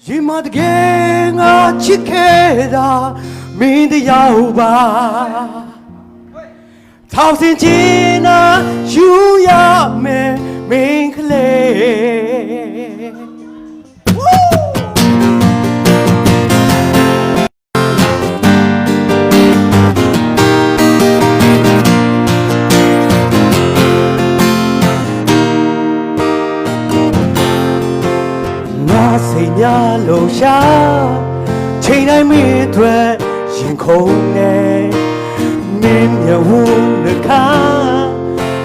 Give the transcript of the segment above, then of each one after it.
ရေမတကယ်ငါချစ်ခဲ့တာမင်းတရားပါထောင်စင်ချင်နာယူရမယ်မင်းကလေးစိတ်များလုံရှာချိန်တိုင်းမင်းအတွက်ရင်ခုန်နေမင်းမျက်ဝန်းနှခါ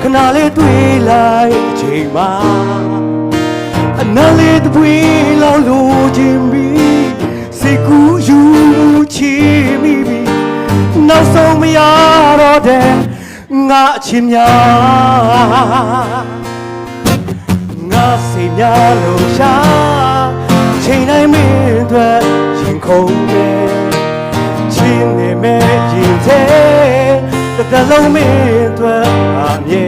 ခဏလေးတွေ့လိုက်အချိန်မှာအနားလေးတစ်ပွေလောက်လိုချင်ပြီးစိတ်ကူးယူချင်မိပြီနောက်ဆုံးမရတော့တဲ့ငါအချင်းများငါစိတ်များလုံရှာချိန်တိုင်းမင်းအတွက်ရင်ခုန်နေချင်းနေမဲ့ရင်တဲ့တစ်လုံးမင်းအတွက်အမြဲ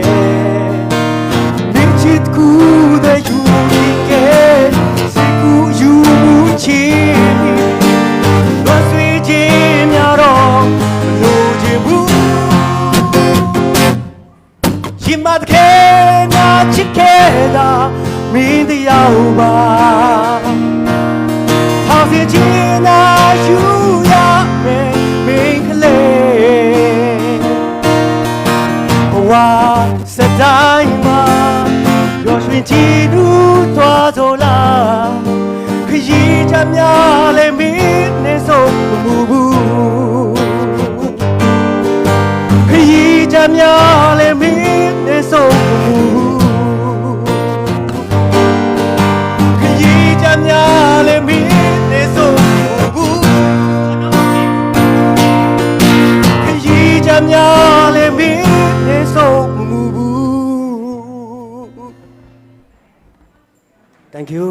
မင်းချစ်ကူတဲ့ယူကဲစိတ်ကူးယူချင်လွတ်ဆွေးခြင်းများတော့လိုချင်ဘူးရင်မတခဲငါချစ်ခဲ့တာမင်းတရားပါစေချင်နာယူရမယ်မင်းကလေးဘဝစတိုင်းမှာရောရွှင်ချီနူးသွားဆိုလားခရီးချများလည်းမင်းနဲ့ဆုံးမမှုဘူးခရီးချများလည်းမင်းနဲ့ဆုံးမမှုဘူးခရီးချများလည်းမင်းများလည်းမင်းနဲ့ဆုံးမမှုဘူး Thank you